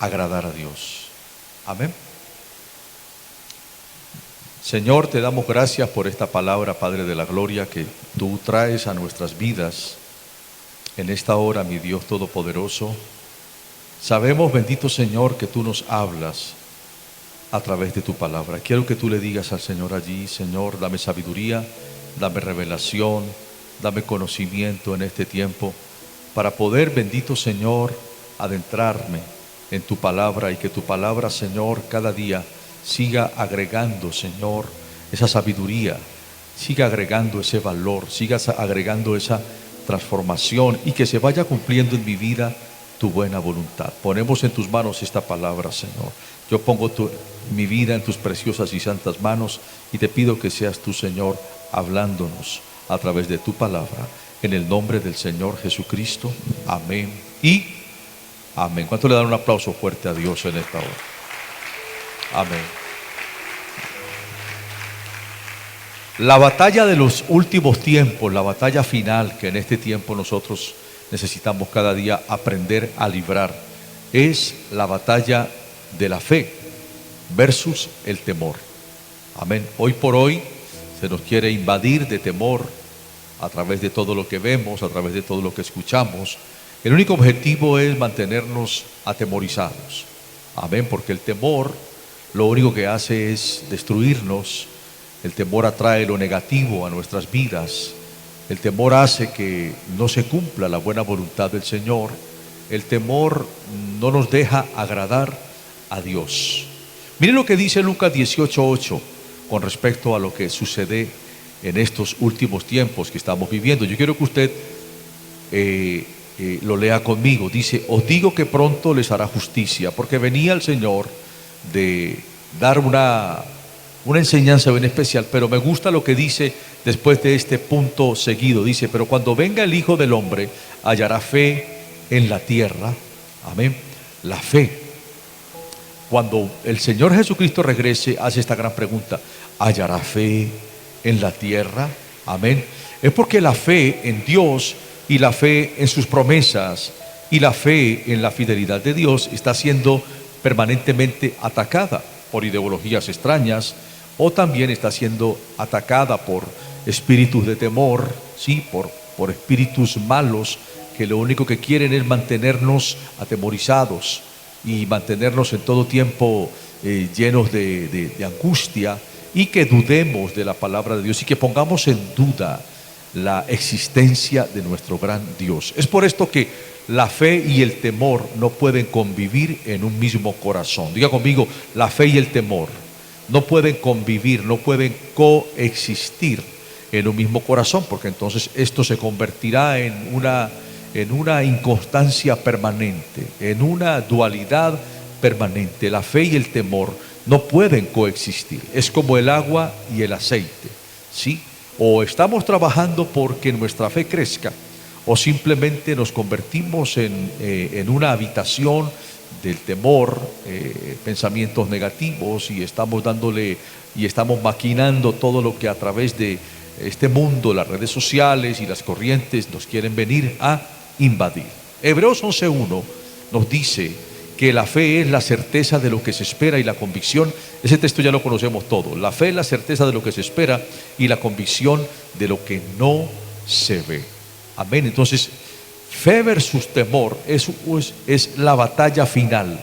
agradar a Dios. Amén. Señor, te damos gracias por esta palabra, Padre de la Gloria, que tú traes a nuestras vidas en esta hora, mi Dios Todopoderoso. Sabemos, bendito Señor, que tú nos hablas a través de tu palabra. Quiero que tú le digas al Señor allí: Señor, dame sabiduría, dame revelación, dame conocimiento en este tiempo, para poder, bendito Señor, adentrarme en tu palabra, y que tu palabra, Señor, cada día siga agregando, Señor, esa sabiduría, siga agregando ese valor, siga agregando esa transformación, y que se vaya cumpliendo en mi vida tu buena voluntad. Ponemos en tus manos esta palabra, Señor. Yo pongo mi vida en tus preciosas y santas manos, y te pido que seas tú, Señor, hablándonos a través de tu palabra, en el nombre del Señor Jesucristo. Amén y amén. ¿Cuánto le dan un aplauso fuerte a Dios en esta hora? Amén. La batalla de los últimos tiempos, la batalla final que en este tiempo nosotros necesitamos cada día aprender a librar, es la batalla de la fe versus el temor. Amén. Hoy por hoy se nos quiere invadir de temor a través de todo lo que vemos, a través de todo lo que escuchamos. El único objetivo es mantenernos atemorizados. Amén, porque el temor lo único que hace es destruirnos. El temor atrae lo negativo a nuestras vidas. El temor hace que no se cumpla la buena voluntad del Señor. El temor no nos deja agradar a Dios. Miren lo que dice Lucas 18:8 con respecto a lo que sucede en estos últimos tiempos que estamos viviendo. Yo quiero que usted lo lea conmigo. Dice: os digo que pronto les hará justicia, porque venía el Señor de dar una enseñanza bien especial, pero me gusta lo que dice después de este punto seguido. Dice: pero cuando venga el Hijo del Hombre, hallará fe en la tierra. Amén. La fe. Cuando el Señor Jesucristo regrese, hace esta gran pregunta: ¿hallará fe en la tierra? Amén. Es porque la fe en Dios, y la fe en sus promesas, y la fe en la fidelidad de Dios está siendo permanentemente atacada por ideologías extrañas, o también está siendo atacada por espíritus de temor, ¿sí? por espíritus malos, que lo único que quieren es mantenernos atemorizados y mantenernos en todo tiempo llenos de angustia, y que dudemos de la palabra de Dios, y que pongamos en duda la existencia de nuestro gran Dios. Es por esto que la fe y el temor no pueden convivir en un mismo corazón. Diga conmigo: la fe y el temor no pueden convivir, no pueden coexistir en un mismo corazón, porque entonces esto se convertirá en una inconstancia permanente, en una dualidad permanente. La fe y el temor no pueden coexistir. Es como el agua y el aceite, ¿sí? O estamos trabajando porque nuestra fe crezca, o simplemente nos convertimos en una habitación del temor, pensamientos negativos, y estamos maquinando todo lo que a través de este mundo, las redes sociales y las corrientes nos quieren venir a invadir. Hebreos 11:1 nos dice que la fe es la certeza de lo que se espera y la convicción. Ese texto ya lo conocemos todo. La fe es la certeza de lo que se espera y la convicción de lo que no se ve. Amén. Entonces, fe versus temor es la batalla final,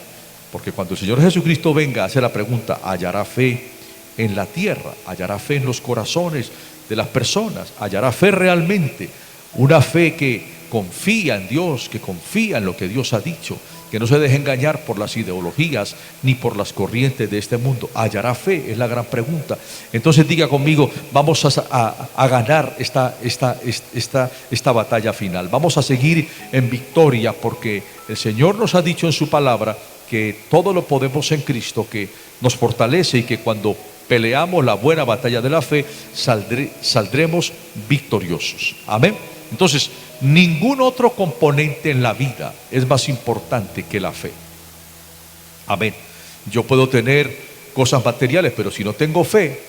porque cuando el Señor Jesucristo venga, hace la pregunta: ¿hallará fe en la tierra? ¿Hallará fe en los corazones de las personas? ¿Hallará fe realmente? Una fe que confía en Dios, que confía en lo que Dios ha dicho, que no se deje engañar por las ideologías ni por las corrientes de este mundo. ¿Hallará fe? Es la gran pregunta. Entonces diga conmigo: vamos a ganar esta batalla final. Vamos a seguir en victoria, porque el Señor nos ha dicho en su palabra que todo lo podemos en Cristo, que nos fortalece, y que cuando peleamos la buena batalla de la fe, saldremos victoriosos. Amén. Entonces, ningún otro componente en la vida es más importante que la fe. Amén. Yo puedo tener cosas materiales, pero si no tengo fe,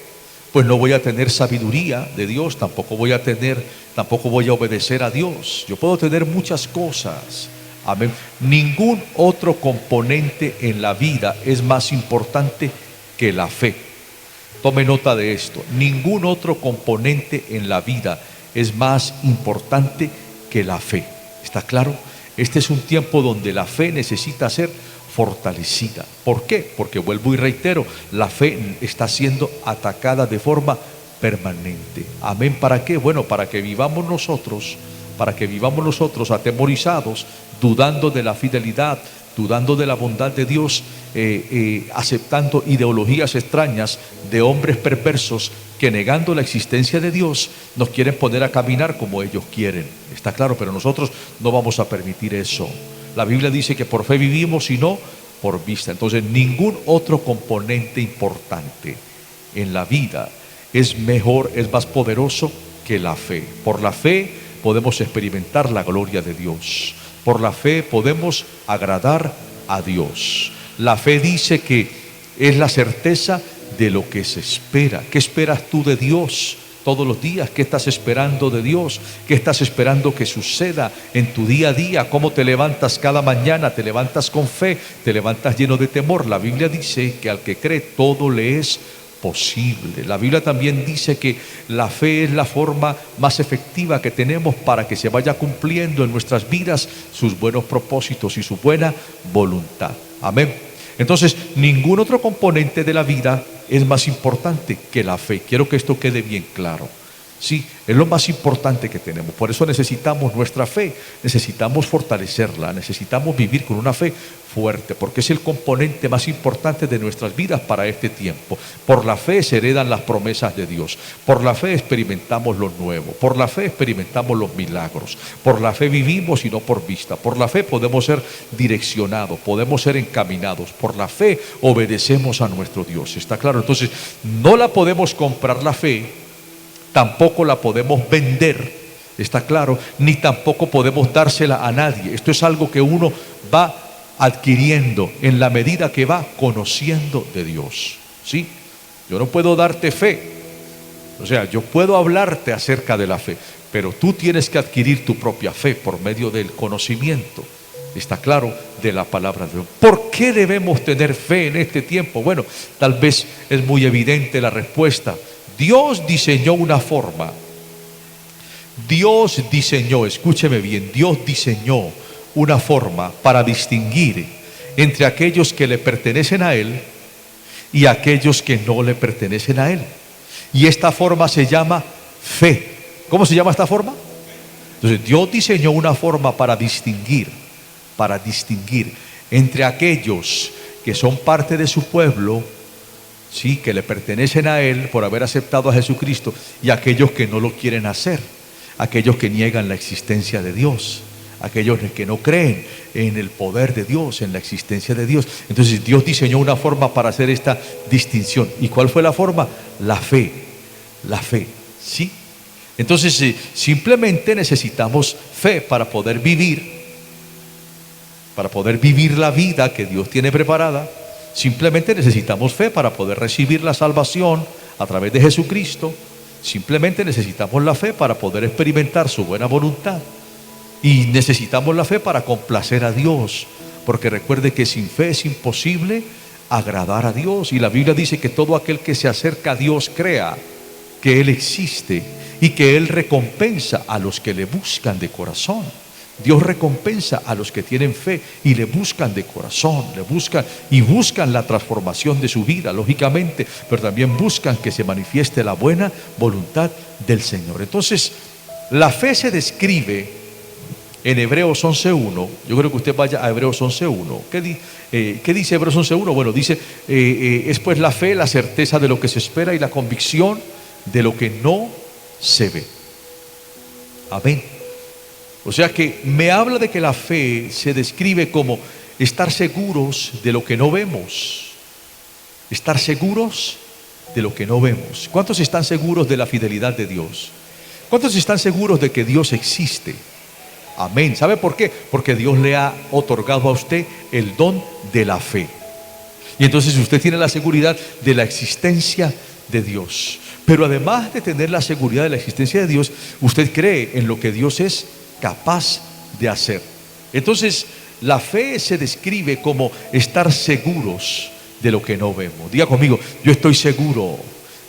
pues no voy a tener sabiduría de Dios, tampoco voy a obedecer a Dios. Yo puedo tener muchas cosas Amén. Ningún otro componente en la vida es más importante que la fe. Tome nota de esto. Ningún otro componente en la vida es más importante que la fe. ¿Está claro? Este es un tiempo donde la fe necesita ser fortalecida. ¿Por qué? Porque vuelvo y reitero, la fe está siendo atacada de forma permanente. Amén. ¿Para qué? Bueno, para que vivamos nosotros atemorizados, dudando de la fidelidad, dudando de la bondad de Dios, aceptando ideologías extrañas de hombres perversos que, negando la existencia de Dios, nos quieren poner a caminar como ellos quieren. Está claro, pero nosotros no vamos a permitir eso. La Biblia dice que por fe vivimos y no por vista. Entonces, ningún otro componente importante en la vida es mejor, es más poderoso que la fe. Por la fe podemos experimentar la gloria de Dios. Por la fe podemos agradar a Dios. La fe dice que es la certeza de lo que se espera. ¿Qué esperas tú de Dios todos los días? ¿Qué estás esperando de Dios? ¿Qué estás esperando que suceda en tu día a día? ¿Cómo te levantas cada mañana? ¿Te levantas con fe? ¿Te levantas lleno de temor? La Biblia dice que al que cree todo le es posible. La Biblia también dice que la fe es la forma más efectiva que tenemos para que se vaya cumpliendo en nuestras vidas sus buenos propósitos y su buena voluntad. Amén. Entonces, ningún otro componente de la vida es más importante que la fe. Quiero que esto quede bien claro. Sí, es lo más importante que tenemos. Por eso necesitamos nuestra fe, necesitamos fortalecerla, necesitamos vivir con una fe fuerte, porque es el componente más importante de nuestras vidas para este tiempo. Por la fe se heredan las promesas de Dios. Por la fe experimentamos lo nuevo. Por la fe experimentamos los milagros. Por la fe vivimos y no por vista. Por la fe podemos ser direccionados, podemos ser encaminados. Por la fe obedecemos a nuestro Dios. ¿Está claro? Entonces, no la podemos comprar la fe, tampoco la podemos vender, está claro, ni tampoco podemos dársela a nadie. Esto es algo que uno va adquiriendo en la medida que va conociendo de Dios. ¿Sí? Yo no puedo darte fe, o sea, yo puedo hablarte acerca de la fe, pero tú tienes que adquirir tu propia fe por medio del conocimiento, está claro, de la palabra de Dios. ¿Por qué debemos tener fe en este tiempo? Bueno, tal vez es muy evidente la respuesta. Dios diseñó una forma. Dios diseñó, escúcheme bien, Dios diseñó una forma para distinguir entre aquellos que le pertenecen a Él y aquellos que no le pertenecen a Él. Y esta forma se llama fe. ¿Cómo se llama esta forma? Entonces, Dios diseñó una forma para distinguir entre aquellos que son parte de su pueblo, sí, que le pertenecen a Él por haber aceptado a Jesucristo, y aquellos que no lo quieren hacer, aquellos que niegan la existencia de Dios, aquellos que no creen en el poder de Dios, en la existencia de Dios. Entonces Dios diseñó una forma para hacer esta distinción. ¿Y cuál fue la forma? La fe, ¿sí? Entonces simplemente necesitamos fe para poder vivir la vida que Dios tiene preparada. Simplemente necesitamos fe para poder recibir la salvación a través de Jesucristo. Simplemente necesitamos la fe para poder experimentar su buena voluntad. Y necesitamos la fe para complacer a Dios, porque recuerde que sin fe es imposible agradar a Dios. Y la Biblia dice que todo aquel que se acerca a Dios crea que Él existe y que Él recompensa a los que le buscan de corazón. Dios recompensa a los que tienen fe y le buscan de corazón, buscan la transformación de su vida, lógicamente, pero también buscan que se manifieste la buena voluntad del Señor. Entonces, la fe se describe en Hebreos 11.1. Yo creo que usted vaya a Hebreos 11.1. ¿Qué dice Hebreos 11.1? Bueno, dice, es pues la fe, la certeza de lo que se espera y la convicción de lo que no se ve. Amén. O sea que me habla de que la fe se describe como estar seguros de lo que no vemos. Estar seguros de lo que no vemos. ¿Cuántos están seguros de la fidelidad de Dios? ¿Cuántos están seguros de que Dios existe? Amén. ¿Sabe por qué? Porque Dios le ha otorgado a usted el don de la fe. Y entonces usted tiene la seguridad de la existencia de Dios. Pero además de tener la seguridad de la existencia de Dios, usted cree en lo que Dios es capaz de hacer. Entonces, la fe se describe como estar seguros de lo que no vemos. Diga conmigo, yo estoy seguro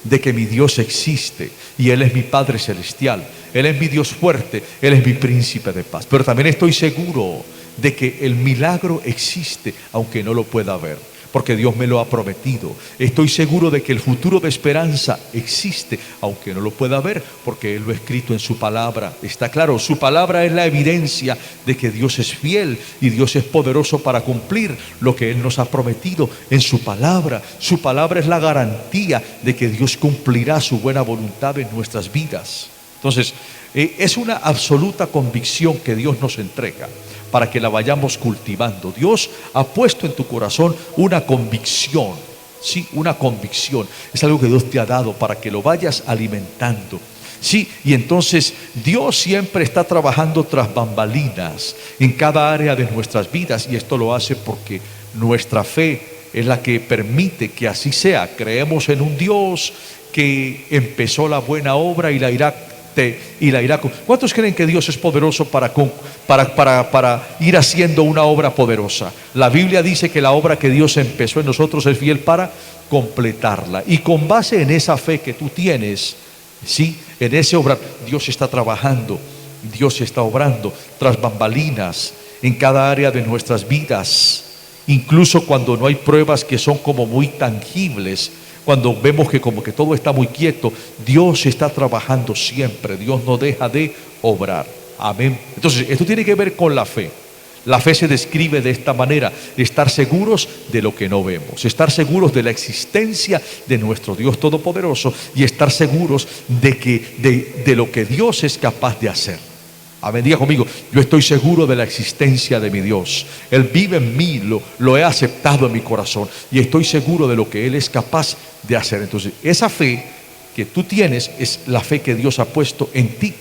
de que mi Dios existe y Él es mi Padre Celestial, Él es mi Dios fuerte, Él es mi príncipe de paz. Pero también estoy seguro de que el milagro existe, aunque no lo pueda ver, porque Dios me lo ha prometido. Estoy seguro de que el futuro de esperanza existe, aunque no lo pueda ver, porque Él lo ha escrito en su palabra. Está claro, su palabra es la evidencia de que Dios es fiel y Dios es poderoso para cumplir lo que Él nos ha prometido en su palabra. Su palabra es la garantía de que Dios cumplirá su buena voluntad en nuestras vidas. Entonces, es una absoluta convicción que Dios nos entrega para que la vayamos cultivando. Dios ha puesto en tu corazón una convicción, sí, una convicción. Es algo que Dios te ha dado para que lo vayas alimentando. Sí, y entonces Dios siempre está trabajando tras bambalinas en cada área de nuestras vidas, y esto lo hace porque nuestra fe es la que permite que así sea. Creemos en un Dios que empezó la buena obra y la irá. ¿Cuántos creen que Dios es poderoso para ir haciendo una obra poderosa? La Biblia dice que la obra que Dios empezó en nosotros es fiel para completarla. Y con base en esa fe que tú tienes, ¿sí?, en ese obrar, Dios está trabajando, Dios está obrando tras bambalinas en cada área de nuestras vidas. Incluso cuando no hay pruebas que son como muy tangibles, cuando vemos que como que todo está muy quieto, Dios está trabajando siempre. Dios no deja de obrar. Amén. Entonces, esto tiene que ver con la fe. La fe se describe de esta manera: estar seguros de lo que no vemos, estar seguros de la existencia de nuestro Dios Todopoderoso y estar seguros de lo que Dios es capaz de hacer. Amén. Diga conmigo, yo estoy seguro de la existencia de mi Dios. Él vive en mí, lo he aceptado en mi corazón y estoy seguro de lo que Él es capaz de hacer. Entonces, esa fe que tú tienes es la fe que Dios ha puesto en ti.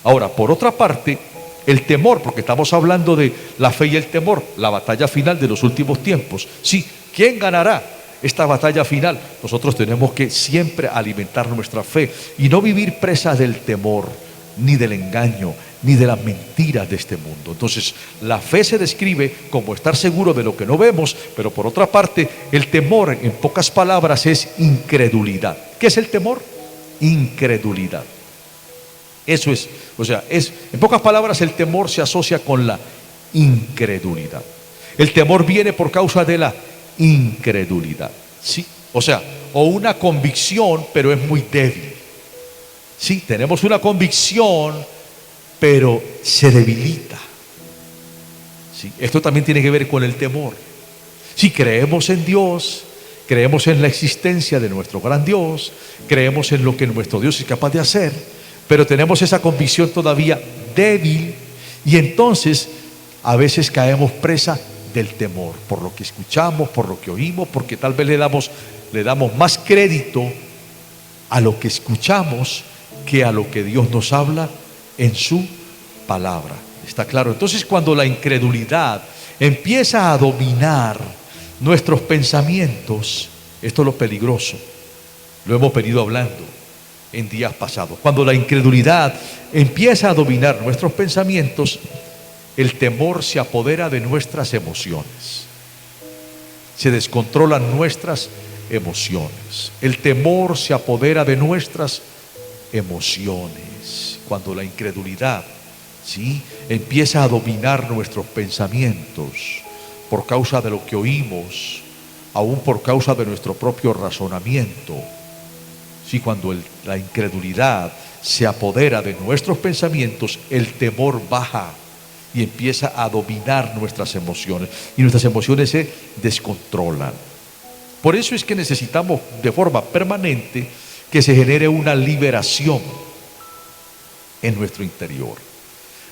Ahora, por otra parte, el temor, porque estamos hablando de la fe y el temor, la batalla final de los últimos tiempos. Sí, ¿quién ganará esta batalla final? Nosotros tenemos que siempre alimentar nuestra fe y no vivir presa del temor, ni del engaño, ni de las mentiras de este mundo. Entonces, la fe se describe como estar seguro de lo que no vemos, pero por otra parte, el temor, en pocas palabras, es incredulidad. ¿Qué es el temor? Incredulidad. Eso es, en pocas palabras, el temor se asocia con la incredulidad. El temor viene por causa de la incredulidad, ¿sí? O una convicción, pero es muy débil. Sí, tenemos una convicción, pero se debilita. ¿Sí? Esto también tiene que ver con el temor. Si creemos en Dios, creemos en la existencia de nuestro gran Dios, creemos en lo que nuestro Dios es capaz de hacer, pero tenemos esa convicción todavía débil, y entonces a veces caemos presa del temor, por lo que escuchamos, por lo que oímos, porque tal vez le damos más crédito a lo que escuchamos que a lo que Dios nos habla en su palabra. ¿Está claro? Entonces, cuando la incredulidad empieza a dominar nuestros pensamientos, esto es lo peligroso. Lo hemos venido hablando en días pasados. Cuando la incredulidad empieza a dominar nuestros pensamientos, el temor se apodera de nuestras emociones. Se descontrolan nuestras emociones. El temor se apodera de nuestras emociones. Cuando la incredulidad, ¿sí?, empieza a dominar nuestros pensamientos por causa de lo que oímos, aún por causa de nuestro propio razonamiento. Sí, cuando la incredulidad se apodera de nuestros pensamientos, el temor baja y empieza a dominar nuestras emociones, y nuestras emociones se descontrolan. Por eso es que necesitamos de forma permanente que se genere una liberación en nuestro interior.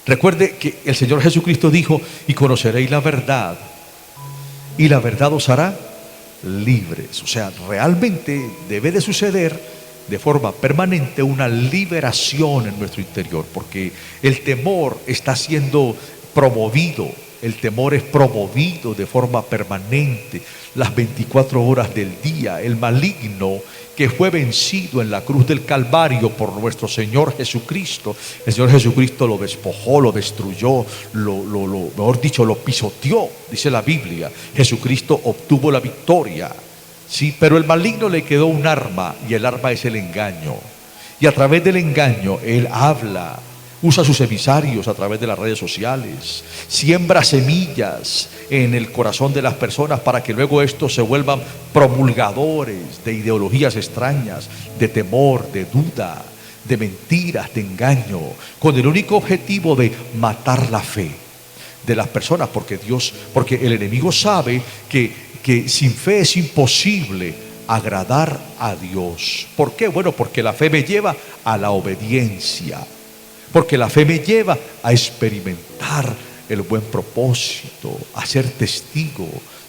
Recuerde que el Señor Jesucristo dijo: y conoceréis la verdad, y la verdad os hará libres. Realmente debe de suceder de forma permanente una liberación en nuestro interior, porque el temor está siendo promovido El temor es promovido de forma permanente, las 24 horas del día. El maligno que fue vencido en la cruz del Calvario por nuestro Señor Jesucristo. El Señor Jesucristo lo despojó, lo destruyó, mejor dicho, lo pisoteó, dice la Biblia. Jesucristo obtuvo la victoria, sí, pero el maligno le quedó un arma, y el arma es el engaño. Y a través del engaño él habla, usa sus emisarios a través de las redes sociales, siembra semillas en el corazón de las personas para que luego estos se vuelvan promulgadores de ideologías extrañas, de temor, de duda, de mentiras, de engaño, con el único objetivo de matar la fe de las personas, porque el enemigo sabe que sin fe es imposible agradar a Dios. ¿Por qué? Bueno, porque la fe me lleva a la obediencia. Porque la fe me lleva a experimentar el buen propósito, a ser testigo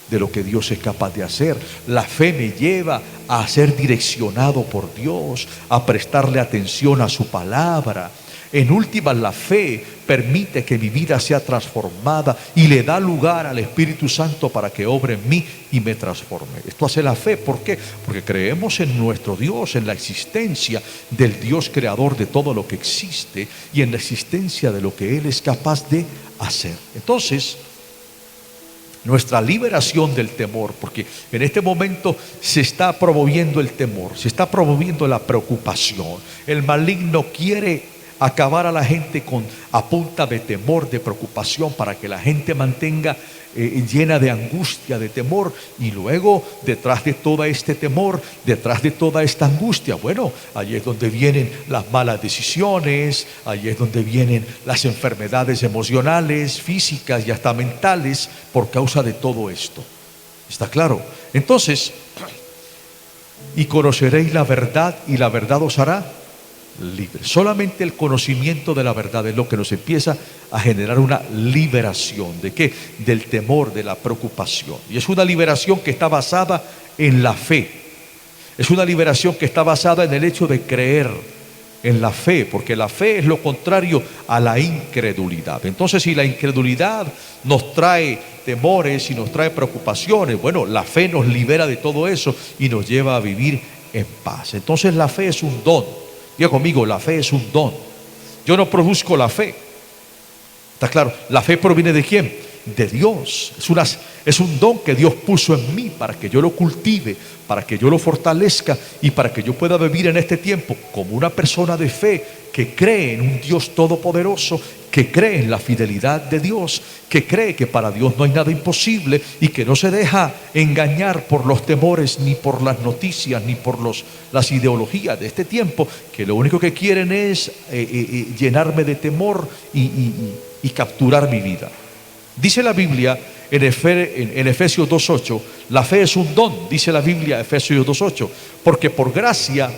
de lo que Dios es capaz de hacer. La fe me lleva a ser direccionado por Dios, a prestarle atención a su palabra. En últimas, la fe permite que mi vida sea transformada y le da lugar al Espíritu Santo para que obre en mí y me transforme. Esto hace la fe. ¿Por qué? Porque creemos en nuestro Dios, en la existencia del Dios creador de todo lo que existe y en la existencia de lo que Él es capaz de hacer. Entonces, nuestra liberación del temor, porque en este momento se está promoviendo el temor, se está promoviendo la preocupación. El maligno quiere acabar a la gente a punta de temor, de preocupación, para que la gente mantenga llena de angustia, de temor, y luego detrás de todo este temor, detrás de toda esta angustia, bueno, allí es donde vienen las malas decisiones, allí es donde vienen las enfermedades emocionales, físicas y hasta mentales por causa de todo esto. ¿Está claro? Entonces, y conoceréis la verdad y la verdad os hará libre. Solamente el conocimiento de la verdad es lo que nos empieza a generar una liberación. ¿De qué? Del temor, de la preocupación. Y es una liberación que está basada en la fe. Es una liberación que está basada en el hecho de creer en la fe, porque la fe es lo contrario a la incredulidad. Entonces, si la incredulidad nos trae temores y nos trae preocupaciones, bueno, la fe nos libera de todo eso y nos lleva a vivir en paz. Entonces, la fe es un don. Diga conmigo, la fe es un don. Yo no produzco la fe. ¿Está claro? La fe proviene ¿de quién? De Dios. Es un don que Dios puso en mí para que yo lo cultive, para que yo lo fortalezca y para que yo pueda vivir en este tiempo como una persona de fe que cree en un Dios todopoderoso, que cree en la fidelidad de Dios, que cree que para Dios no hay nada imposible y que no se deja engañar por los temores, ni por las noticias, ni por las ideologías de este tiempo, que lo único que quieren es llenarme de temor y capturar mi vida. Dice la Biblia en Efesios 2.8, la fe es un don, dice la Biblia, Efesios 2.8, porque por gracia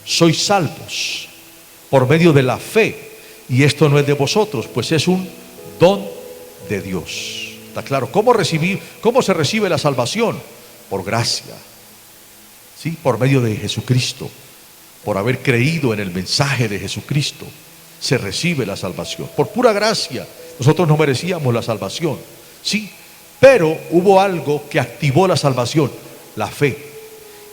sois salvos por medio de la fe, y esto no es de vosotros, pues es un don de Dios. ¿Está claro? ¿Cómo se recibe la salvación? Por gracia, ¿sí? Por medio de Jesucristo, por haber creído en el mensaje de Jesucristo, se recibe la salvación, por pura gracia. Nosotros no merecíamos la salvación, sí, pero hubo algo que activó la salvación, la fe.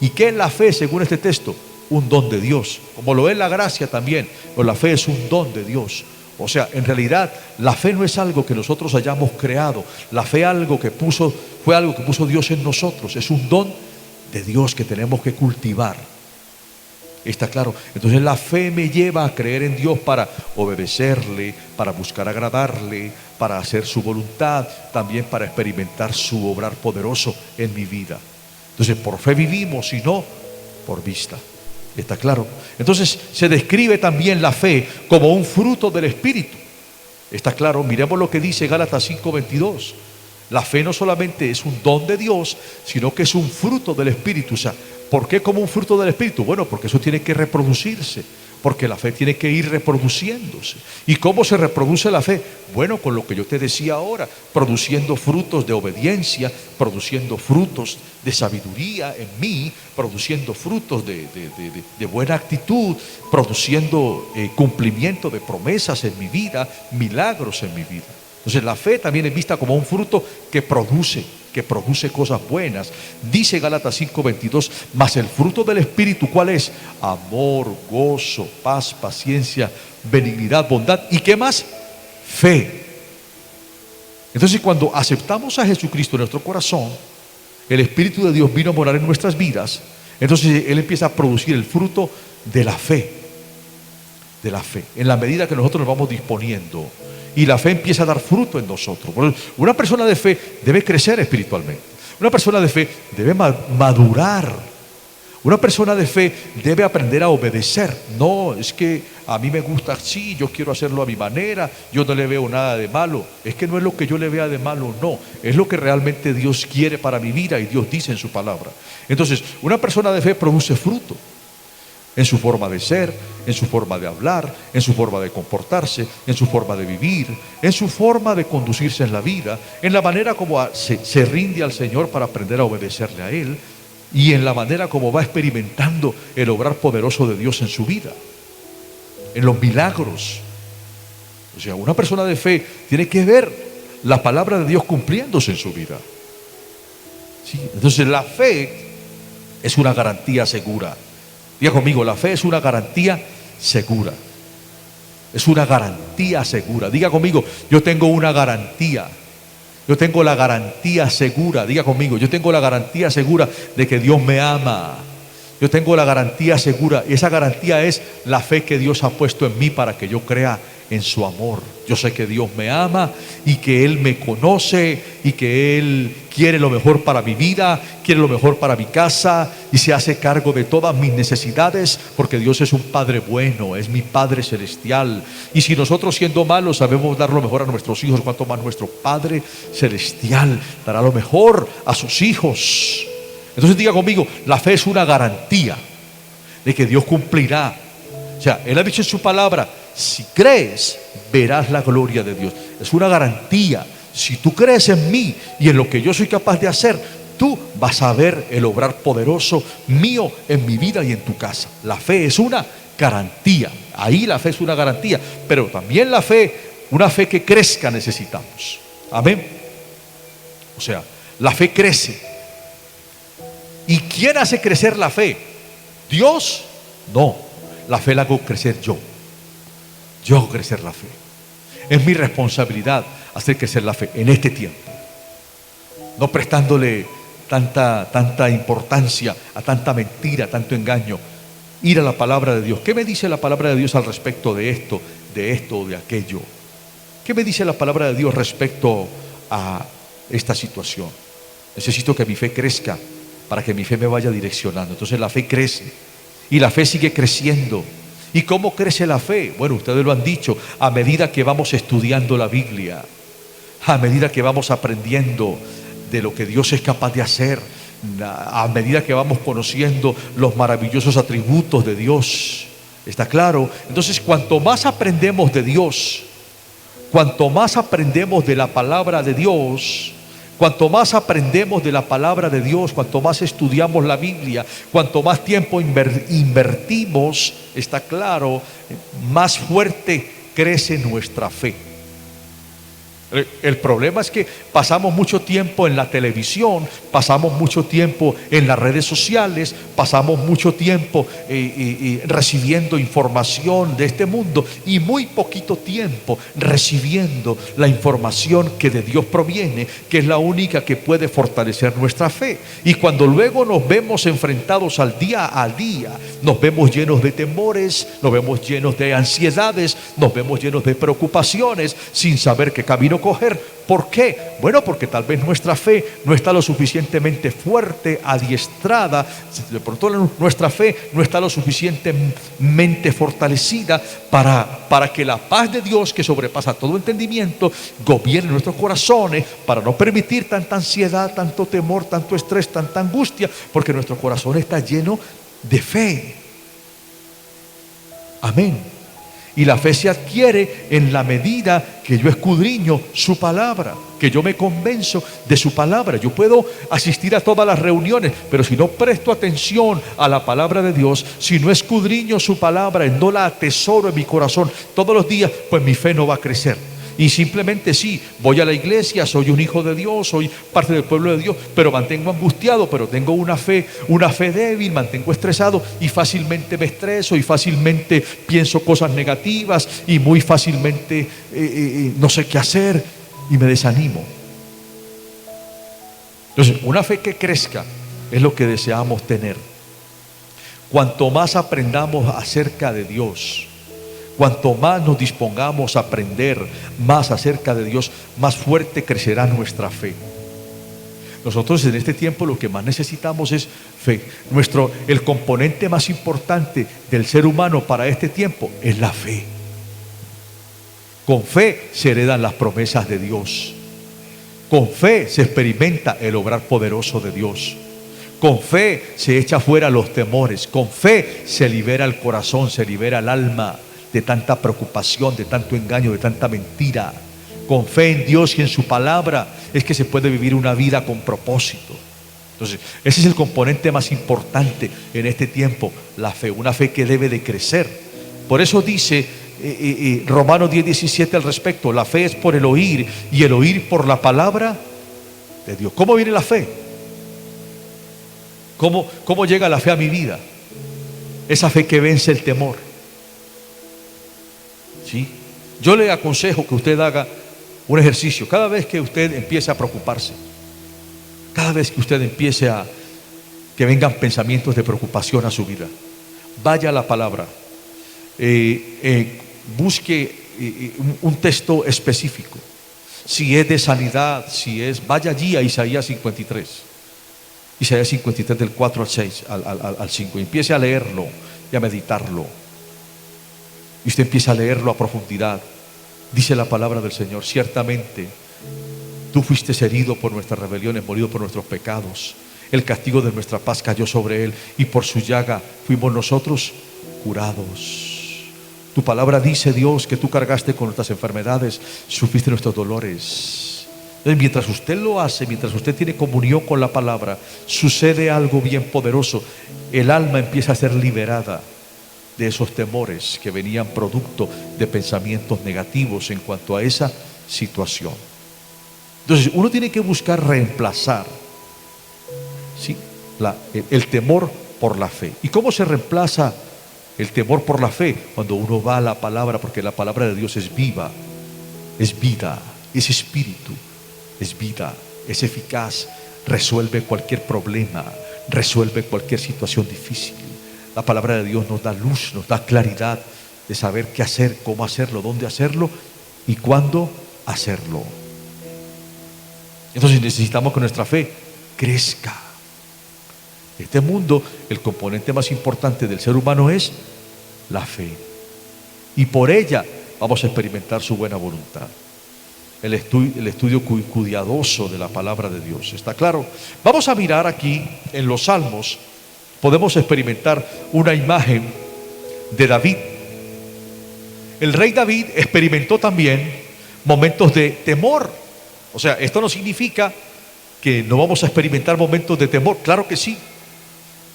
¿Y qué es la fe según este texto? Un don de Dios, como lo es la gracia también, pero la fe es un don de Dios. O sea, en realidad la fe no es algo que nosotros hayamos creado, la fe fue algo que puso Dios en nosotros, es un don de Dios que tenemos que cultivar. ¿Está claro? Entonces la fe me lleva a creer en Dios para obedecerle, para buscar agradarle, para hacer su voluntad, también para experimentar su obrar poderoso en mi vida. Entonces por fe vivimos y no por vista. ¿Está claro? Entonces se describe también la fe como un fruto del Espíritu. ¿Está claro? Miremos lo que dice Gálatas 5:22. La fe no solamente es un don de Dios, sino que es un fruto del Espíritu. O sea, ¿por qué como un fruto del Espíritu? Bueno, porque eso tiene que reproducirse, porque la fe tiene que ir reproduciéndose. ¿Y cómo se reproduce la fe? Bueno, con lo que yo te decía ahora, produciendo frutos de obediencia, produciendo frutos de sabiduría en mí, produciendo frutos de buena actitud, produciendo cumplimiento de promesas en mi vida, milagros en mi vida. Entonces la fe también es vista como un fruto que produce cosas buenas. Dice Gálatas 5:22, mas el fruto del Espíritu, ¿cuál es? Amor, gozo, paz, paciencia, benignidad, bondad. ¿Y qué más? Fe. Entonces cuando aceptamos a Jesucristo en nuestro corazón, el Espíritu de Dios vino a morar en nuestras vidas. Entonces Él empieza a producir el fruto de la fe. De la fe. En la medida que nosotros nos vamos disponiendo. Y la fe empieza a dar fruto en nosotros. Una persona de fe debe crecer espiritualmente. Una persona de fe debe madurar. Una persona de fe debe aprender a obedecer. No, es que a mí me gusta así, yo quiero hacerlo a mi manera, yo no le veo nada de malo. Es que no es lo que yo le vea de malo, no. Es lo que realmente Dios quiere para mi vida y Dios dice en su palabra. Entonces, una persona de fe produce fruto. En su forma de ser, en su forma de hablar, en su forma de comportarse, en su forma de vivir, en su forma de conducirse en la vida, en la manera como se rinde al Señor para aprender a obedecerle a Él y en la manera como va experimentando el obrar poderoso de Dios en su vida, en los milagros. O sea, una persona de fe tiene que ver la palabra de Dios cumpliéndose en su vida. ¿Sí? Entonces la fe es una garantía segura. Diga conmigo, la fe es una garantía segura. Es una garantía segura. Diga conmigo, yo tengo una garantía. Yo tengo la garantía segura. Diga conmigo, yo tengo la garantía segura de que Dios me ama. Yo tengo la garantía segura. Y esa garantía es la fe que Dios ha puesto en mí para que yo crea en su amor. Yo sé que Dios me ama y que Él me conoce y que Él quiere lo mejor para mi vida, quiere lo mejor para mi casa y se hace cargo de todas mis necesidades, porque Dios es un Padre bueno, es mi Padre celestial. Y si nosotros, siendo malos, sabemos dar lo mejor a nuestros hijos, cuanto más nuestro Padre celestial dará lo mejor a sus hijos. Entonces diga conmigo, la fe es una garantía de que Dios cumplirá. O sea, Él ha dicho en su palabra, si crees, verás la gloria de Dios. Es una garantía. Si tú crees en mí y en lo que yo soy capaz de hacer, tú vas a ver el obrar poderoso mío en mi vida y en tu casa. La fe es una garantía. Ahí la fe es una garantía. Pero también la fe, una fe que crezca necesitamos. Amén. O sea, la fe crece. ¿Y quién hace crecer la fe? ¿Dios? No, la fe la hago crecer yo. Yo hago crecer la fe. Es mi responsabilidad hacer crecer la fe en este tiempo, no prestándole tanta importancia a tanta mentira, tanto engaño. Ir a la palabra de Dios. ¿Qué me dice la palabra de Dios al respecto de esto o de aquello? ¿Qué me dice la palabra de Dios respecto a esta situación? Necesito que mi fe crezca para que mi fe me vaya direccionando. Entonces la fe crece y la fe sigue creciendo. ¿Y cómo crece la fe? Bueno, ustedes lo han dicho, a medida que vamos estudiando la Biblia, a medida que vamos aprendiendo de lo que Dios es capaz de hacer, a medida que vamos conociendo los maravillosos atributos de Dios. ¿Está claro? Entonces, cuanto más aprendemos de Dios, cuanto más aprendemos de la palabra de Dios, cuanto más aprendemos de la palabra de Dios, cuanto más estudiamos la Biblia, cuanto más tiempo invertimos, está claro, más fuerte crece nuestra fe. El problema es que pasamos mucho tiempo en la televisión, pasamos mucho tiempo en las redes sociales, pasamos mucho tiempo recibiendo información de este mundo y muy poquito tiempo recibiendo la información que de Dios proviene, que es la única que puede fortalecer nuestra fe. Y cuando luego nos vemos enfrentados al día a día, nos vemos llenos de temores, nos vemos llenos de ansiedades, nos vemos llenos de preocupaciones, sin saber qué camino coger. ¿Por qué? Bueno, porque tal vez nuestra fe no está lo suficientemente fuerte, adiestrada. De pronto nuestra fe no está lo suficientemente fortalecida para que la paz de Dios, que sobrepasa todo entendimiento, gobierne nuestros corazones, para no permitir tanta ansiedad, tanto temor, tanto estrés, tanta angustia, porque nuestro corazón está lleno de fe. Amén. Y la fe se adquiere en la medida que yo escudriño su palabra, que yo me convenzo de su palabra. Yo puedo asistir a todas las reuniones, pero si no presto atención a la palabra de Dios, si no escudriño su palabra y no la atesoro en mi corazón todos los días, pues mi fe no va a crecer. Y simplemente sí, voy a la iglesia, soy un hijo de Dios, soy parte del pueblo de Dios, pero mantengo angustiado, pero tengo una fe débil, mantengo estresado y fácilmente me estreso y fácilmente pienso cosas negativas y muy fácilmente no sé qué hacer y me desanimo. Entonces, una fe que crezca es lo que deseamos tener. Cuanto más aprendamos acerca de Dios, cuanto más nos dispongamos a aprender más acerca de Dios, más fuerte crecerá nuestra fe. Nosotros en este tiempo lo que más necesitamos es fe. El componente más importante del ser humano para este tiempo es la fe. Con fe se heredan las promesas de Dios. Con fe se experimenta el obrar poderoso de Dios. Con fe se echa fuera los temores. Con fe se libera el corazón, se libera el alma de tanta preocupación, de tanto engaño, de tanta mentira. Con fe en Dios y en su palabra es que se puede vivir una vida con propósito. Entonces, ese es el componente más importante en este tiempo, la fe, una fe que debe de crecer. Por eso dice Romanos 10:17 al respecto: la fe es por el oír y el oír por la palabra de Dios. ¿Cómo viene la fe? ¿Cómo llega la fe a mi vida? Esa fe que vence el temor. ¿Sí? Yo le aconsejo que usted haga un ejercicio. Cada vez que usted empiece a preocuparse, cada vez que usted empiece a que vengan pensamientos de preocupación a su vida, vaya a la palabra, busque un texto específico. Si es de sanidad, vaya allí a Isaías 53. Isaías 53 del 4 al 6 al 5. Y empiece a leerlo y a meditarlo. Y usted empieza a leerlo a profundidad. Dice la palabra del Señor: ciertamente tú fuiste herido por nuestras rebeliones, molido por nuestros pecados. El castigo de nuestra paz cayó sobre él, y por su llaga fuimos nosotros curados. Tu palabra dice, Dios, que tú cargaste con nuestras enfermedades, sufriste nuestros dolores. Entonces, mientras usted lo hace, mientras usted tiene comunión con la palabra, sucede algo bien poderoso. El alma empieza a ser liberada de esos temores que venían producto de pensamientos negativos en cuanto a esa situación. Entonces uno tiene que buscar reemplazar, ¿sí?, el temor por la fe. ¿Y cómo se reemplaza el temor por la fe? Cuando uno va a la palabra, porque la palabra de Dios es viva, es vida, es espíritu, es vida, es eficaz, resuelve cualquier problema, resuelve cualquier situación difícil. La palabra de Dios nos da luz, nos da claridad de saber qué hacer, cómo hacerlo, dónde hacerlo y cuándo hacerlo. Entonces necesitamos que nuestra fe crezca. En este mundo, el componente más importante del ser humano es la fe. Y por ella vamos a experimentar su buena voluntad. El estudio cuidadoso de la palabra de Dios. ¿Está claro? Vamos a mirar aquí en los Salmos. Podemos experimentar una imagen de David. El rey David experimentó también momentos de temor. O sea, esto no significa que no vamos a experimentar momentos de temor. Claro que sí.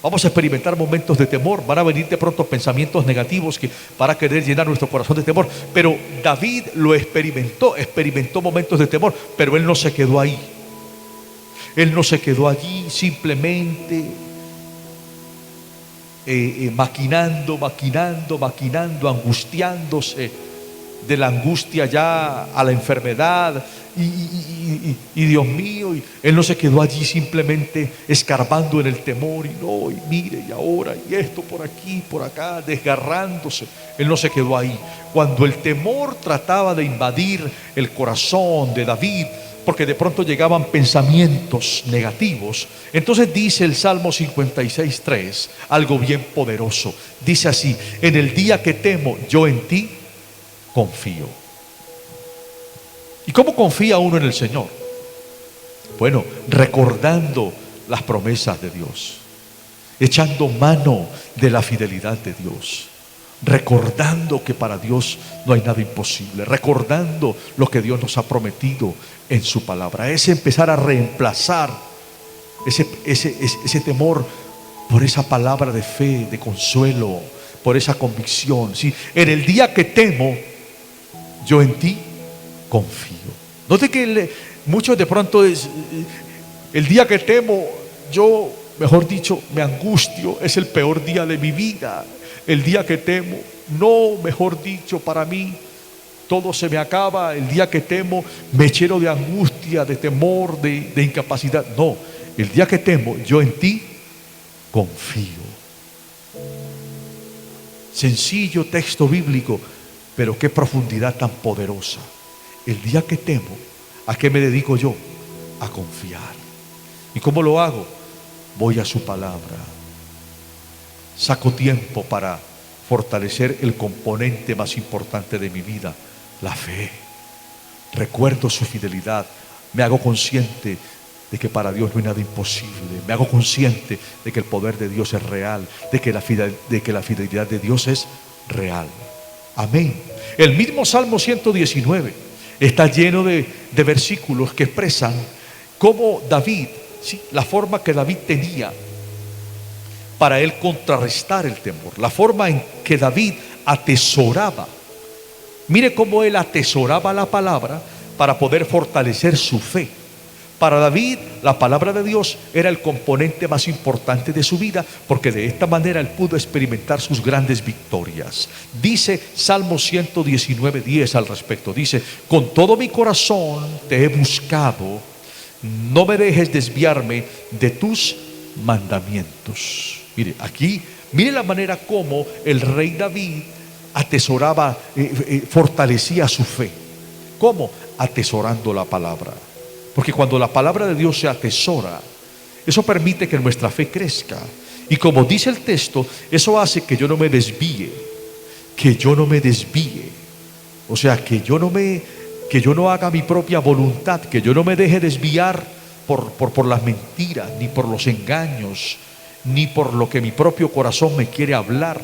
Vamos a experimentar momentos de temor. Van a venir de pronto pensamientos negativos que para querer llenar nuestro corazón de temor. Pero David lo experimentó momentos de temor, pero él no se quedó ahí. Él no se quedó allí simplemente maquinando, angustiándose, de la angustia ya a la enfermedad y Dios mío, él no se quedó allí simplemente escarbando en el temor y mire, y ahora, y esto por aquí, por acá, desgarrándose. Él no se quedó ahí. Cuando el temor trataba de invadir el corazón de David, porque de pronto llegaban pensamientos negativos, entonces dice el Salmo 56:3 algo bien poderoso. Dice así: en el día que temo, yo en ti confío. ¿Y cómo confía uno en el Señor? Bueno, recordando las promesas de Dios, echando mano de la fidelidad de Dios, recordando que para Dios no hay nada imposible, recordando lo que Dios nos ha prometido en su palabra. Es empezar a reemplazar ese temor por esa palabra de fe, de consuelo, por esa convicción. ¿Sí? En el día que temo, yo en ti confío. Note que muchos de pronto es el día que temo, yo, mejor dicho, me angustio, es el peor día de mi vida. El día que temo, no, mejor dicho, para mí todo se me acaba. El día que temo me lleno de angustia, de temor, de incapacidad. No, el día que temo, yo en ti confío. Sencillo texto bíblico, pero qué profundidad tan poderosa. El día que temo, ¿a qué me dedico yo? A confiar. ¿Y cómo lo hago? Voy a su palabra. Saco tiempo para fortalecer el componente más importante de mi vida, la fe. Recuerdo su fidelidad. Me hago consciente de que para Dios no hay nada imposible. Me hago consciente de que el poder de Dios es real, de que la fidelidad de Dios es real. Amén. El mismo Salmo 119 está lleno de versículos que expresan cómo David, ¿sí?, la forma que David tenía para él contrarrestar el temor, la forma en que David atesoraba. Mire cómo él atesoraba la palabra para poder fortalecer su fe. Para David, la palabra de Dios era el componente más importante de su vida, porque de esta manera él pudo experimentar sus grandes victorias. Dice Salmo 119:10 al respecto, dice: con todo mi corazón te he buscado, no me dejes desviarme de tus mandamientos. Mire, aquí, mire la manera como el rey David atesoraba, fortalecía su fe. ¿Cómo? Atesorando la palabra. Porque cuando la palabra de Dios se atesora, eso permite que nuestra fe crezca. Y como dice el texto, eso hace que yo no me desvíe. Que yo no me desvíe. O sea, que yo no haga mi propia voluntad, que yo no me deje desviar por las mentiras, ni por los engaños, ni por lo que mi propio corazón me quiere hablar.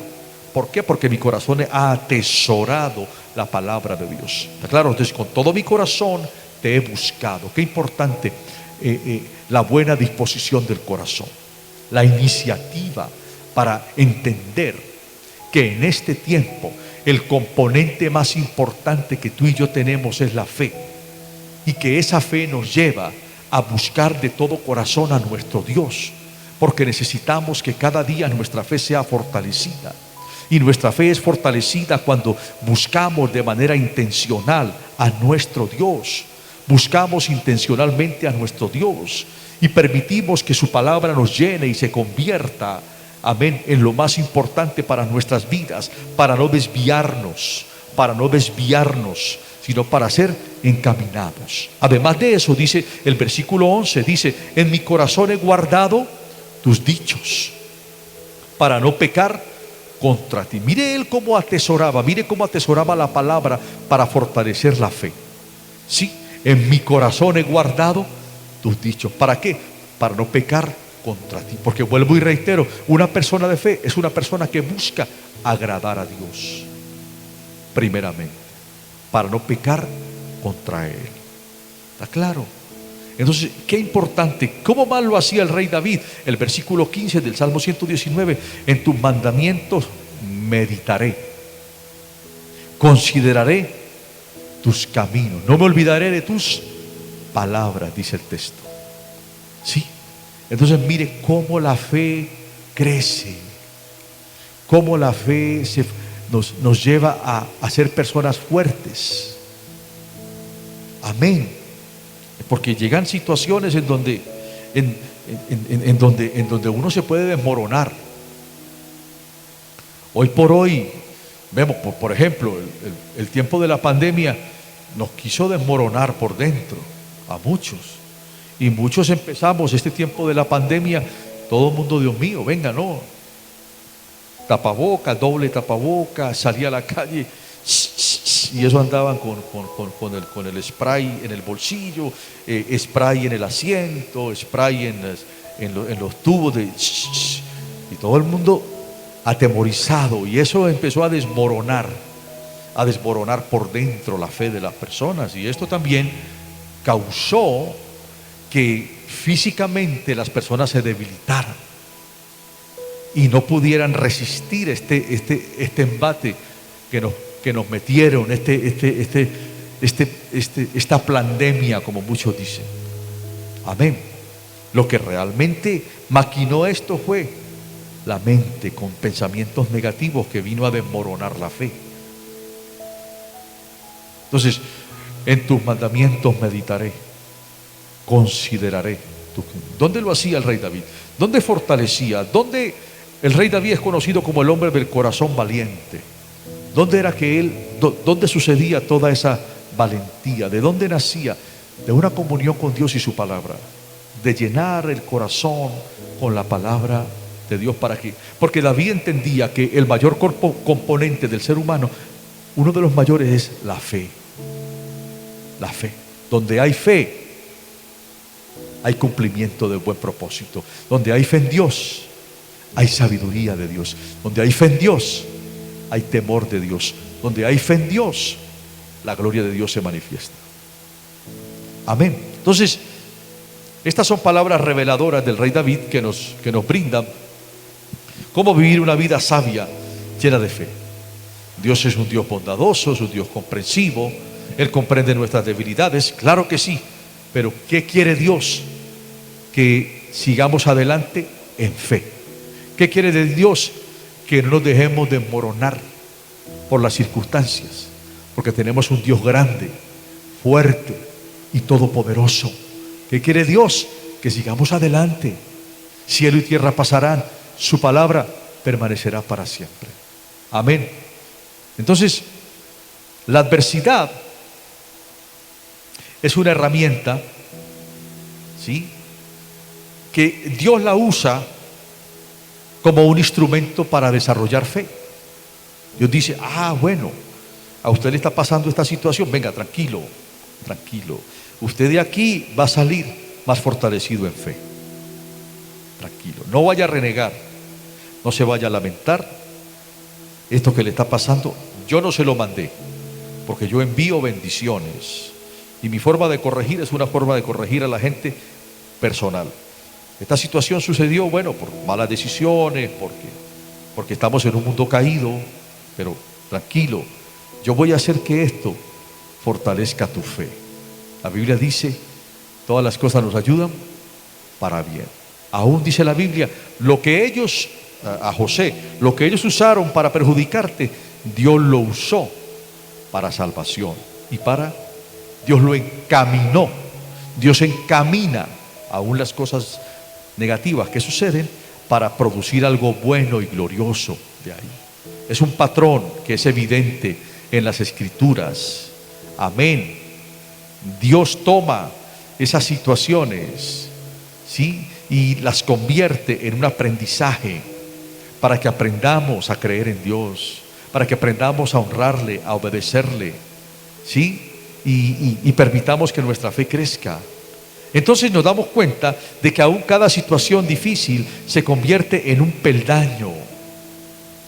¿Por qué? Porque mi corazón ha atesorado la palabra de Dios. ¿Está claro? Entonces, con todo mi corazón te he buscado. Qué importante la buena disposición del corazón, la iniciativa para entender que en este tiempo el componente más importante que tú y yo tenemos es la fe, y que esa fe nos lleva a buscar de todo corazón a nuestro Dios, porque necesitamos que cada día nuestra fe sea fortalecida. Y nuestra fe es fortalecida cuando buscamos de manera intencional a nuestro Dios. Buscamos intencionalmente a nuestro Dios y permitimos que su palabra nos llene y se convierta, amén, en lo más importante para nuestras vidas, para no desviarnos, sino para ser encaminados. Además de eso, dice el versículo 11, dice: en mi corazón he guardado tus dichos, para no pecar contra ti. Mire él cómo atesoraba la palabra para fortalecer la fe. Sí, en mi corazón he guardado tus dichos. ¿Para qué? Para no pecar contra ti. Porque vuelvo y reitero, una persona de fe es una persona que busca agradar a Dios primeramente, para no pecar contra Él. ¿Está claro? Entonces, qué importante. ¿Cómo más lo hacía el rey David? El versículo 15 del Salmo 119: en tus mandamientos meditaré, consideraré tus caminos, no me olvidaré de tus palabras, dice el texto. Sí. Entonces mire cómo la fe crece, cómo la fe nos lleva a ser personas fuertes. Amén. Porque llegan situaciones en donde uno se puede desmoronar. Hoy por hoy vemos, por ejemplo, el tiempo de la pandemia nos quiso desmoronar por dentro a muchos. Y muchos empezamos este tiempo de la pandemia, todo el mundo, Dios mío, venga, no, tapabocas, doble tapabocas, salía a la calle, y eso andaban con el spray en el bolsillo, spray en el asiento, spray en los tubos y todo el mundo atemorizado, y eso empezó a desmoronar por dentro la fe de las personas. Y esto también causó que físicamente las personas se debilitaran y no pudieran resistir este embate que nos metieron, esta pandemia, como muchos dicen. Amén. Lo que realmente maquinó esto fue la mente con pensamientos negativos que vino a desmoronar la fe. Entonces, en tus mandamientos meditaré, consideraré. ¿Dónde lo hacía el rey David? ¿Dónde fortalecía? ¿Dónde el rey David es conocido como el hombre del corazón valiente? ¿Dónde era que él, dónde sucedía toda esa valentía? ¿De dónde nacía? De una comunión con Dios y su palabra, de llenar el corazón con la palabra de Dios. ¿Para qué? Porque David entendía que el mayor componente del ser humano, uno de los mayores, es la fe. La fe. Donde hay fe, hay cumplimiento del buen propósito. Donde hay fe en Dios, hay sabiduría de Dios. Donde hay fe en Dios, hay temor de Dios. Donde hay fe en Dios, la gloria de Dios se manifiesta. Amén. Entonces, estas son palabras reveladoras del rey David que nos brindan cómo vivir una vida sabia, llena de fe. Dios es un Dios bondadoso, es un Dios comprensivo. Él comprende nuestras debilidades, claro que sí. Pero ¿qué quiere Dios? Que sigamos adelante en fe. ¿Qué quiere de Dios? Que no nos dejemos desmoronar por las circunstancias, porque tenemos un Dios grande, fuerte y todopoderoso. ¿Qué quiere Dios? Que sigamos adelante. Cielo y tierra pasarán, su palabra permanecerá para siempre. Amén. Entonces, la adversidad es una herramienta, ¿sí?, que Dios la usa como un instrumento para desarrollar fe. Dios dice: bueno, a usted le está pasando esta situación, venga, tranquilo, tranquilo. Usted de aquí va a salir más fortalecido en fe. Tranquilo, no vaya a renegar, no se vaya a lamentar. Esto que le está pasando, yo no se lo mandé, porque yo envío bendiciones. Y mi forma de corregir es una forma de corregir a la gente personal. Esta situación sucedió, bueno, por malas decisiones, porque estamos en un mundo caído, pero tranquilo, yo voy a hacer que esto fortalezca tu fe. La Biblia dice: todas las cosas nos ayudan para bien. Aún dice la Biblia, lo que ellos, a José, lo que ellos usaron para perjudicarte, Dios lo usó para salvación. Dios lo encaminó. Dios encamina aún las cosas negativas que suceden para producir algo bueno y glorioso de ahí. Es un patrón que es evidente en las Escrituras. Amén. Dios toma esas situaciones, ¿sí?, y las convierte en un aprendizaje para que aprendamos a creer en Dios, para que aprendamos a honrarle, a obedecerle, ¿sí?, y permitamos que nuestra fe crezca. Entonces nos damos cuenta de que aún cada situación difícil se convierte en un peldaño,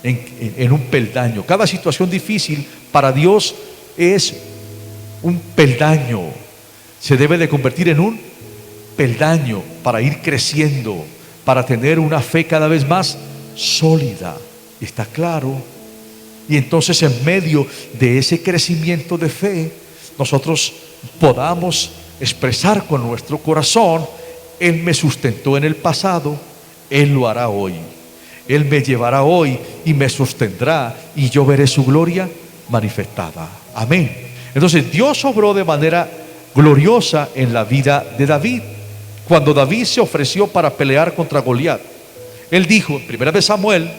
en un peldaño. Cada situación difícil para Dios es un peldaño. Se debe de convertir en un peldaño para ir creciendo, para tener una fe cada vez más sólida. ¿Está claro? Y entonces, en medio de ese crecimiento de fe, nosotros podamos expresar con nuestro corazón: Él me sustentó en el pasado, Él lo hará hoy. Él me llevará hoy y me sostendrá, y yo veré su gloria manifestada. Amén. Entonces, Dios obró de manera gloriosa en la vida de David. Cuando David se ofreció para pelear contra Goliat, él dijo en 1 Samuel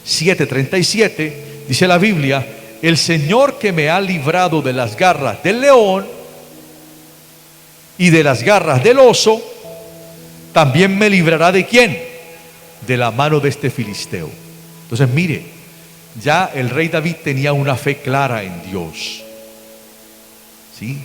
7:37, dice la Biblia: el Señor que me ha librado de las garras del león y de las garras del oso, también me librará ¿de quién? De la mano de este filisteo. Entonces, mire, ya el rey David tenía una fe clara en Dios, ¿sí?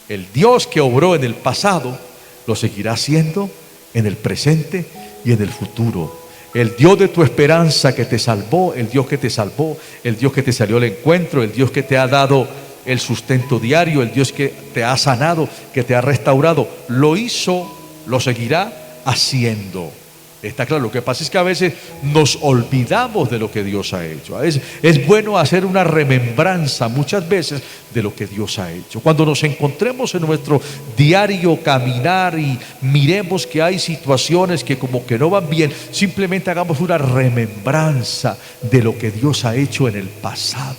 El Dios que obró en el pasado lo seguirá haciendo en el presente y en el futuro. El Dios de tu esperanza que te salvó, el Dios que te salvó, el Dios que te salió al encuentro, el Dios que te ha dado el sustento diario, el Dios que te ha sanado, que te ha restaurado, lo hizo, lo seguirá haciendo. Está claro, lo que pasa es que a veces nos olvidamos de lo que Dios ha hecho. Es bueno hacer una remembranza muchas veces de lo que Dios ha hecho. Cuando nos encontremos en nuestro diario caminar y miremos que hay situaciones que como que no van bien, simplemente hagamos una remembranza de lo que Dios ha hecho en el pasado.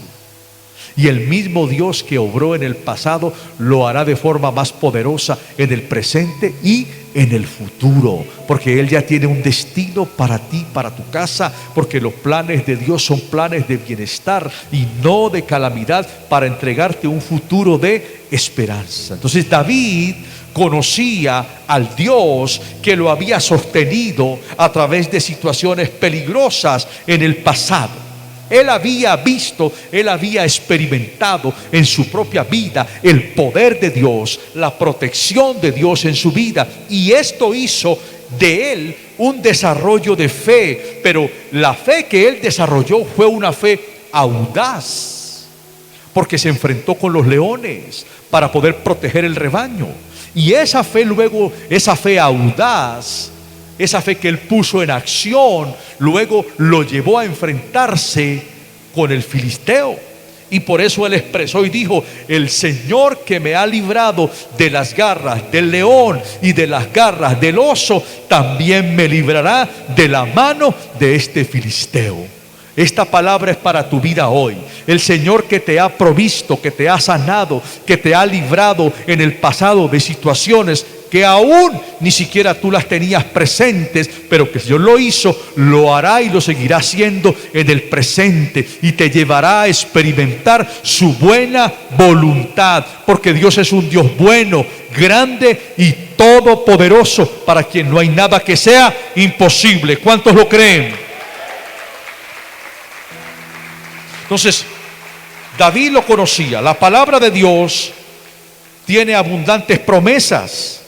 Y el mismo Dios que obró en el pasado lo hará de forma más poderosa en el presente y en el futuro, porque Él ya tiene un destino para ti, para tu casa, porque los planes de Dios son planes de bienestar y no de calamidad, para entregarte un futuro de esperanza. Entonces David conocía al Dios que lo había sostenido a través de situaciones peligrosas en el pasado. Él había visto, él había experimentado en su propia vida el poder de Dios, la protección de Dios en su vida, y esto hizo de él un desarrollo de fe. Pero la fe que él desarrolló fue una fe audaz, porque se enfrentó con los leones para poder proteger el rebaño. Y esa fe luego, esa fe audaz, esa fe que él puso en acción, luego lo llevó a enfrentarse con el filisteo. Y por eso él expresó y dijo: el Señor que me ha librado de las garras del león y de las garras del oso, también me librará de la mano de este filisteo. Esta palabra es para tu vida hoy. El Señor que te ha provisto, que te ha sanado, que te ha librado en el pasado de situaciones que aún ni siquiera tú las tenías presentes, pero que Dios lo hizo, lo hará y lo seguirá haciendo en el presente, y te llevará a experimentar su buena voluntad, porque Dios es un Dios bueno, grande y todopoderoso, para quien no hay nada que sea imposible. ¿Cuántos lo creen? Entonces, David lo conocía. La palabra de Dios tiene abundantes promesas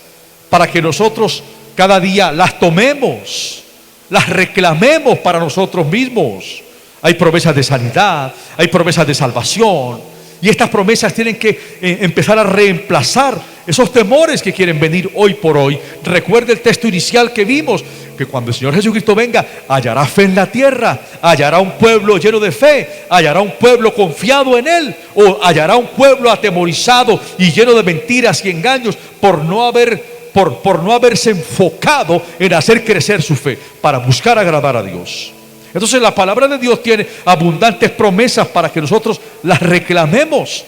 para que nosotros cada día las tomemos, las reclamemos para nosotros mismos. Hay promesas de sanidad, hay promesas de salvación, y estas promesas tienen que empezar a reemplazar esos temores que quieren venir hoy por hoy. Recuerde el texto inicial que vimos, que cuando el Señor Jesucristo venga, hallará fe en la tierra, hallará un pueblo lleno de fe, hallará un pueblo confiado en Él, o hallará un pueblo atemorizado y lleno de mentiras y engaños por no haberse enfocado en hacer crecer su fe, para buscar agradar a Dios. Entonces la palabra de Dios tiene abundantes promesas para que nosotros las reclamemos.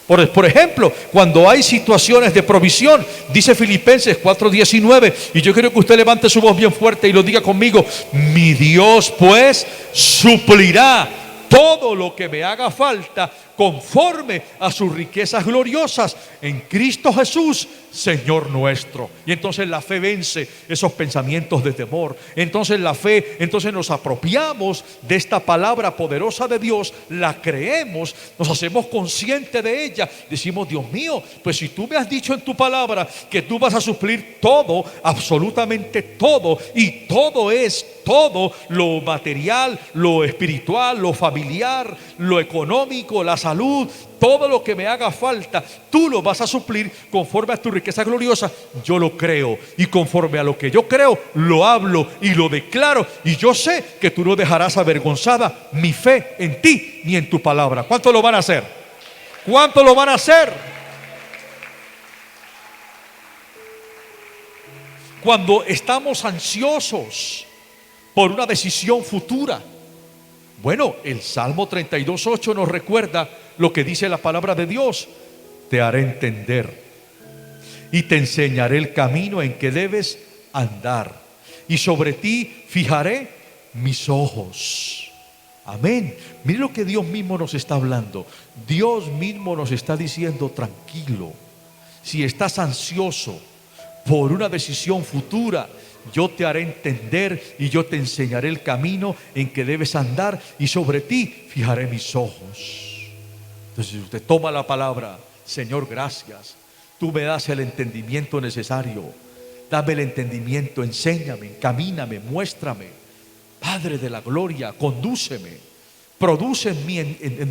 Por ejemplo, cuando hay situaciones de provisión, dice Filipenses 4:19, y yo quiero que usted levante su voz bien fuerte y lo diga conmigo: mi Dios pues suplirá todo lo que me haga falta conforme a sus riquezas gloriosas en Cristo Jesús, Señor nuestro. Y entonces la fe vence esos pensamientos de temor. Entonces la fe, entonces nos apropiamos de esta palabra poderosa de Dios, la creemos, nos hacemos conscientes de ella, decimos: Dios mío, pues si tú me has dicho en tu palabra que tú vas a suplir todo, absolutamente todo, y todo es todo, lo material, lo espiritual, lo familiar, lo económico, la salud, todo lo que me haga falta, tú lo vas a suplir conforme a tu riqueza gloriosa. Yo lo creo, y conforme a lo que yo creo, lo hablo y lo declaro, y yo sé que tú no dejarás avergonzada mi fe en ti ni en tu palabra. ¿Cuántos lo van a hacer? ¿Cuántos lo van a hacer? Cuando estamos ansiosos por una decisión futura, bueno, el Salmo 32:8 nos recuerda lo que dice la palabra de Dios: te haré entender y te enseñaré el camino en que debes andar, y sobre ti fijaré mis ojos. Amén. Mire lo que Dios mismo nos está hablando. Dios mismo nos está diciendo: tranquilo, si estás ansioso por una decisión futura, yo te haré entender y yo te enseñaré el camino en que debes andar, y sobre ti fijaré mis ojos. Entonces usted toma la palabra: Señor, gracias, tú me das el entendimiento necesario, dame el entendimiento, enséñame, encamíname, muéstrame. Padre de la gloria, condúceme, produce en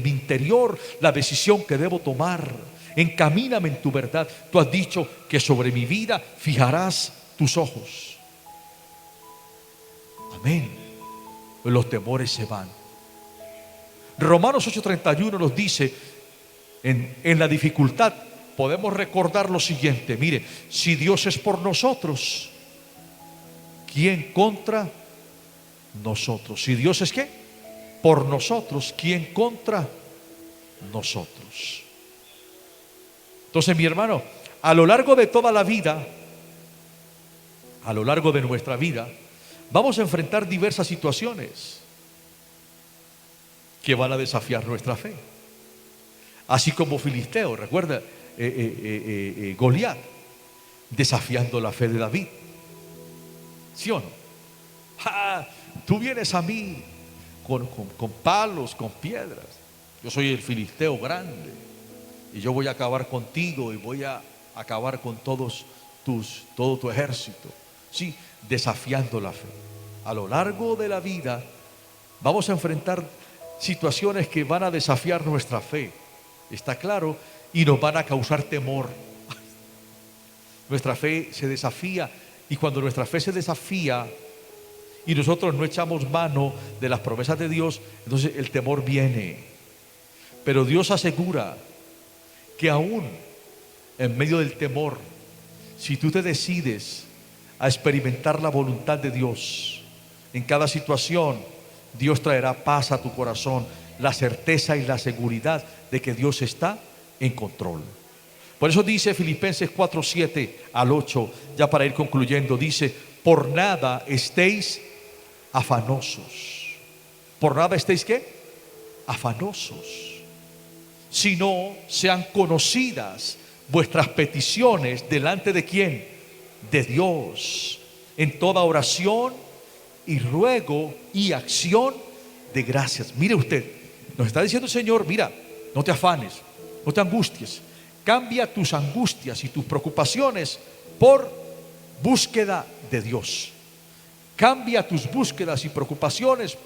mi interior la decisión que debo tomar, encamíname en tu verdad. Tú has dicho que sobre mi vida fijarás tus ojos. Amén. Pues los temores se van. Romanos 8:31 nos dice, en la dificultad podemos recordar lo siguiente: mire, si Dios es por nosotros, ¿quién contra nosotros? Si Dios es ¿qué? Por nosotros, ¿quién contra nosotros? Entonces, mi hermano, a lo largo de toda la vida, a lo largo de nuestra vida, vamos a enfrentar diversas situaciones que van a desafiar nuestra fe. Así como Filisteo, recuerda, Goliat, desafiando la fe de David. ¿Sí o no? Tú vienes a mí con palos, con piedras. Yo soy el filisteo grande y yo voy a acabar contigo y voy a acabar con todo tu ejército. Sí, desafiando la fe. A lo largo de la vida vamos a enfrentar situaciones que van a desafiar nuestra fe, está claro, y nos van a causar temor. Nuestra fe se desafía, y cuando nuestra fe se desafía y nosotros no echamos mano de las promesas de Dios, entonces el temor viene. Pero Dios asegura que aún en medio del temor, si tú te decides a experimentar la voluntad de Dios en cada situación, Dios traerá paz a tu corazón, la certeza y la seguridad de que Dios está en control. Por eso dice Filipenses 4:7-8, ya para ir concluyendo, dice: por nada estéis afanosos. Por nada estéis ¿qué? Afanosos. Sino sean conocidas vuestras peticiones delante de ¿quién? De Dios, en toda oración y ruego y acción de gracias. Mire usted, nos está diciendo el Señor: mira, no te afanes, no te angusties. Cambia tus angustias y tus preocupaciones por búsqueda de Dios. Cambia tus búsquedas y preocupaciones,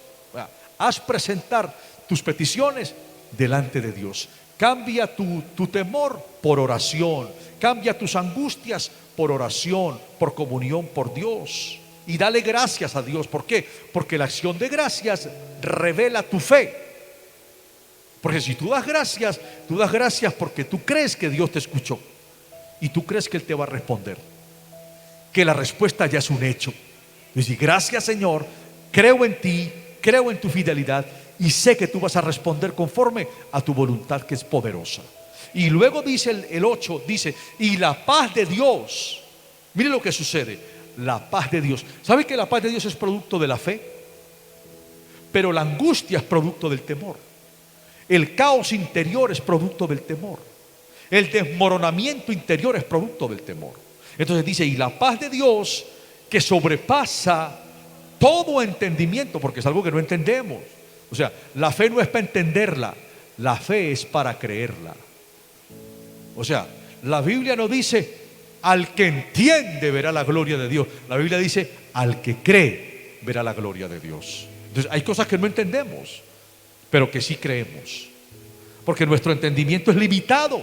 haz presentar tus peticiones delante de Dios. Cambia tu temor por oración. Cambia tus angustias por oración, por comunión por Dios. Y dale gracias a Dios. ¿Por qué? Porque la acción de gracias revela tu fe. Porque si tú das gracias porque tú crees que Dios te escuchó y tú crees que Él te va a responder, que la respuesta ya es un hecho. Dice: gracias, Señor, creo en ti, creo en tu fidelidad y sé que tú vas a responder conforme a tu voluntad, que es poderosa. Y luego dice el 8, dice: y la paz de Dios. Mire lo que sucede, la paz de Dios. ¿Sabe que la paz de Dios es producto de la fe? Pero la angustia es producto del temor. El caos interior es producto del temor. El desmoronamiento interior es producto del temor. Entonces dice: y la paz de Dios, que sobrepasa todo entendimiento, porque es algo que no entendemos. O sea, la fe no es para entenderla, la fe es para creerla. O sea, la Biblia no dice: al que entiende verá la gloria de Dios. La Biblia dice: al que cree verá la gloria de Dios. Entonces hay cosas que no entendemos, pero que sí creemos, porque nuestro entendimiento es limitado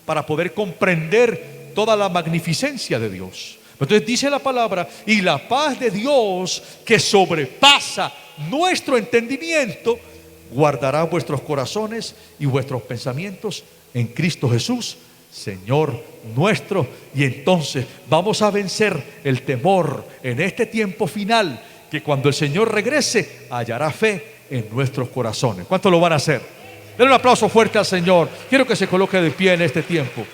para poder comprender toda la magnificencia de Dios. Entonces dice la palabra: y la paz de Dios, que sobrepasa nuestro entendimiento, guardará vuestros corazones y vuestros pensamientos en Cristo Jesús, Señor nuestro. Y entonces vamos a vencer el temor en este tiempo final, que cuando el Señor regrese hallará fe en nuestros corazones. ¿Cuántos lo van a hacer? Denle un aplauso fuerte al Señor. Quiero que se coloque de pie en este tiempo.